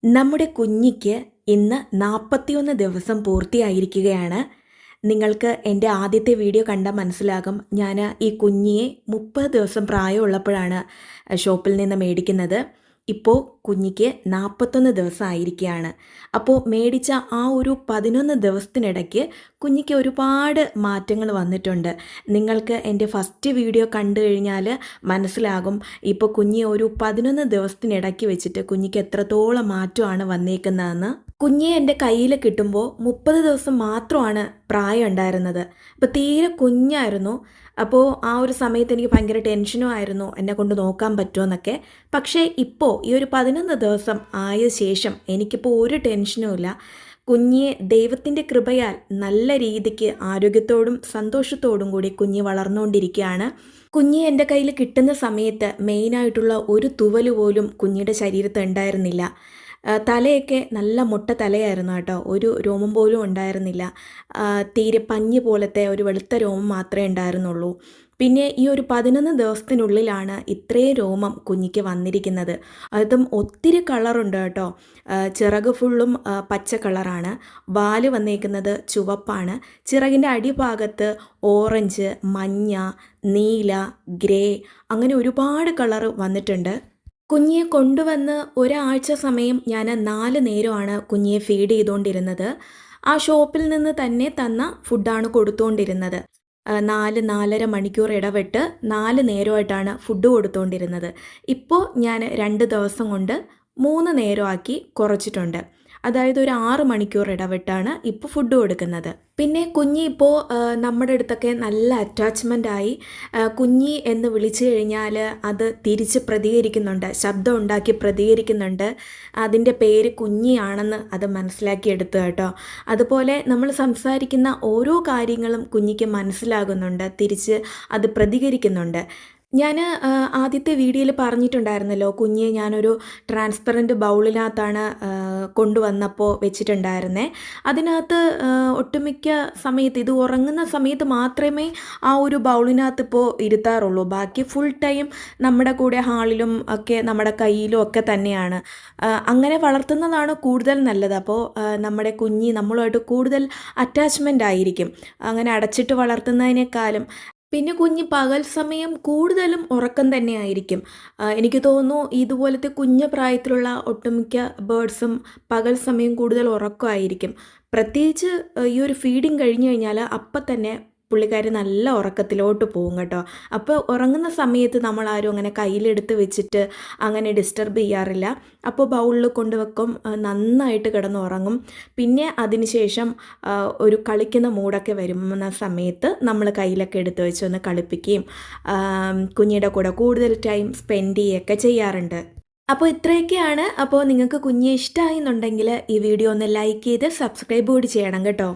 നമ്മുടെ കുഞ്ഞിക്ക് ഇന്ന് 41 ദിവസം പൂർത്തിയായിരിക്കുകയാണ്. നിങ്ങൾക്ക് എൻ്റെ ആദ്യത്തെ വീഡിയോ കണ്ടാൽ മനസ്സിലാകും. ഞാൻ ഈ കുഞ്ഞിയെ 30 ദിവസം പ്രായമുള്ളപ്പോഴാണ് ഷോപ്പിൽ നിന്ന് മേടിക്കുന്നത്. ഇപ്പോൾ കുഞ്ഞിക്ക് 41 ദിവസം ആയിരിക്കുകയാണ്. അപ്പോൾ മേടിച്ച ആ ഒരു 11 ദിവസത്തിനിടയ്ക്ക് കുഞ്ഞിക്ക് ഒരുപാട് മാറ്റങ്ങൾ വന്നിട്ടുണ്ട്. നിങ്ങൾക്ക് എൻ്റെ ഫസ്റ്റ് വീഡിയോ കണ്ടു കഴിഞ്ഞാൽ മനസ്സിലാകും ഇപ്പോൾ കുഞ്ഞി ഒരു 11 ദിവസത്തിനിടയ്ക്ക് വെച്ചിട്ട് കുഞ്ഞിക്ക് എത്രത്തോളം മാറ്റമാണ് വന്നേക്കുന്നതെന്ന്. കുഞ്ഞെ എൻ്റെ കയ്യിൽ കിട്ടുമ്പോൾ 30 ദിവസം മാത്രമാണ് പ്രായം ഉണ്ടായിരുന്നത്. അപ്പോൾ തീരെ കുഞ്ഞായിരുന്നു. അപ്പോൾ ആ ഒരു സമയത്ത് എനിക്ക് ഭയങ്കര ടെൻഷനും ആയിരുന്നു, എന്നെ കൊണ്ട് നോക്കാൻ പറ്റുമോ എന്നൊക്കെ. പക്ഷേ ഇപ്പോൾ ഈ ഒരു 11 ദിവസം ആയ ശേഷം എനിക്കിപ്പോൾ ഒരു ടെൻഷനും ഇല്ല. കുഞ്ഞിയെ ദൈവത്തിൻ്റെ കൃപയാൽ നല്ല രീതിക്ക് ആരോഗ്യത്തോടും സന്തോഷത്തോടും കൂടി കുഞ്ഞ് വളർന്നുകൊണ്ടിരിക്കുകയാണ്. കുഞ്ഞ് എൻ്റെ കയ്യിൽ കിട്ടുന്ന സമയത്ത് മെയിനായിട്ടുള്ള ഒരു തുവല് പോലും കുഞ്ഞിയുടെ ശരീരത്ത് ഉണ്ടായിരുന്നില്ല. തലയൊക്കെ നല്ല മൊട്ട തലയായിരുന്നു കേട്ടോ. ഒരു രോമം പോലും ഉണ്ടായിരുന്നില്ല. തീരെ പഞ്ഞി പോലത്തെ ഒരു വെളുത്ത രോമം മാത്രമേ ഉണ്ടായിരുന്നുള്ളൂ. പിന്നെ ഈ ഒരു 11 ദിവസത്തിനുള്ളിലാണ് ഇത്രയും രോമം കുഞ്ഞിക്ക് വന്നിരിക്കുന്നത്. അതും ഒത്തിരി കളറുണ്ട് കേട്ടോ. ചിറക് ഫുള്ളും പച്ച കളറാണ്. വാല് വന്നേക്കുന്നത് ചുവപ്പാണ്. ചിറകിൻ്റെ അടിഭാഗത്ത് ഓറഞ്ച്, മഞ്ഞ, നീല, ഗ്രേ അങ്ങനെ ഒരുപാട് കളർ വന്നിട്ടുണ്ട്. കുഞ്ഞിയെ കൊണ്ടുവന്ന് ഒരാഴ്ച സമയം ഞാൻ 4 നേരമാണ് കുഞ്ഞിയെ ഫീഡ് ചെയ്തുകൊണ്ടിരുന്നത്. ആ ഷോപ്പിൽ നിന്ന് തന്നെ തന്ന ഫുഡാണ് കൊടുത്തുകൊണ്ടിരുന്നത്. 4-4.5 മണിക്കൂർ ഇടവിട്ട് 4 നേരമായിട്ടാണ് ഫുഡ് കൊടുത്തുകൊണ്ടിരുന്നത്. ഇപ്പോൾ ഞാൻ 2 ദിവസം കൊണ്ട് 3 നേരമാക്കി കുറച്ചിട്ടുണ്ട്. അതായത് ഒരു 6 മണിക്കൂർ ഇടവിട്ടാണ് ഇപ്പോൾ ഫുഡ് കൊടുക്കുന്നത്. പിന്നെ കുഞ്ഞി ഇപ്പോൾ നമ്മുടെ അടുത്തൊക്കെ നല്ല അറ്റാച്ച്മെൻ്റായി. കുഞ്ഞി എന്ന് വിളിച്ചു കഴിഞ്ഞാൽ അത് തിരിച്ച് പ്രതികരിക്കുന്നുണ്ട്, ശബ്ദം ഉണ്ടാക്കി പ്രതികരിക്കുന്നുണ്ട്. അതിൻ്റെ പേര് കുഞ്ഞിയാണെന്ന് അത് മനസ്സിലാക്കിയെടുത്തു കേട്ടോ. അതുപോലെ നമ്മൾ സംസാരിക്കുന്ന ഓരോ കാര്യങ്ങളും കുഞ്ഞിക്ക് മനസ്സിലാകുന്നുണ്ട്, തിരിച്ച് അത് പ്രതികരിക്കുന്നുണ്ട്. ഞാൻ ആദ്യത്തെ വീഡിയോയിൽ പറഞ്ഞിട്ടുണ്ടായിരുന്നല്ലോ, കുഞ്ഞിയെ ഞാനൊരു ട്രാൻസ്പെറൻറ്റ് ബൗളിനകത്താണ് കൊണ്ടുവന്നപ്പോൾ വെച്ചിട്ടുണ്ടായിരുന്നേ. അതിനകത്ത് ഒട്ടുമിക്ക സമയത്ത് ഇത് ഉറങ്ങുന്ന സമയത്ത് മാത്രമേ ആ ഒരു ബൗളിനകത്ത് ഇപ്പോൾ ഇരുത്താറുള്ളൂ. ബാക്കി ഫുൾ ടൈം നമ്മുടെ കൂടെ ഹാളിലും ഒക്കെ നമ്മുടെ കയ്യിലും ഒക്കെ തന്നെയാണ്. അങ്ങനെ വളർത്തുന്നതാണ് കൂടുതൽ നല്ലത്. അപ്പോൾ നമ്മുടെ കുഞ്ഞി നമ്മളുമായിട്ട് കൂടുതൽ അറ്റാച്ച്മെൻ്റ് ആയിരിക്കും അങ്ങനെ അടച്ചിട്ട് വളർത്തുന്നതിനേക്കാളും. പിന്നെ കുഞ്ഞ് പകൽ സമയം കൂടുതലും ഉറക്കം തന്നെയായിരിക്കും. എനിക്ക് തോന്നുന്നു ഇതുപോലത്തെ കുഞ്ഞു പ്രായത്തിലുള്ള ഒട്ടുമിക്ക ബേർഡ്സും പകൽ സമയം കൂടുതൽ ഉറക്കമായിരിക്കും. പ്രത്യേകിച്ച് ഈ ഒരു ഫീഡിങ് കഴിഞ്ഞ് കഴിഞ്ഞാൽ അപ്പം തന്നെ പുള്ളിക്കാരി നല്ല ഉറക്കത്തിലോട്ട് പോകും കേട്ടോ. അപ്പോൾ ഉറങ്ങുന്ന സമയത്ത് നമ്മളാരും അങ്ങനെ കയ്യിലെടുത്ത് വെച്ചിട്ട് അങ്ങനെ ഡിസ്റ്റർബ് ചെയ്യാറില്ല. അപ്പോൾ ബൗളിൽ കൊണ്ടുവെക്കും, നന്നായിട്ട് കിടന്ന് ഉറങ്ങും. പിന്നെ അതിന് ശേഷം ഒരു കളിക്കുന്ന മൂടൊക്കെ വരുന്ന സമയത്ത് നമ്മൾ കയ്യിലൊക്കെ എടുത്ത് വെച്ച് ഒന്ന് കളിപ്പിക്കുകയും കുഞ്ഞിയുടെ കൂടെ കൂടുതൽ ടൈം സ്പെൻഡ് ചെയ്യുകയൊക്കെ ചെയ്യാറുണ്ട്. അപ്പോൾ ഇത്രയൊക്കെയാണ്. അപ്പോൾ നിങ്ങൾക്ക് കുഞ്ഞിയെ ഇഷ്ടമായി എന്നുണ്ടെങ്കിൽ ഈ വീഡിയോ ഒന്ന് ലൈക്ക് ചെയ്ത് സബ്സ്ക്രൈബ് കൂടി ചെയ്യണം കേട്ടോ.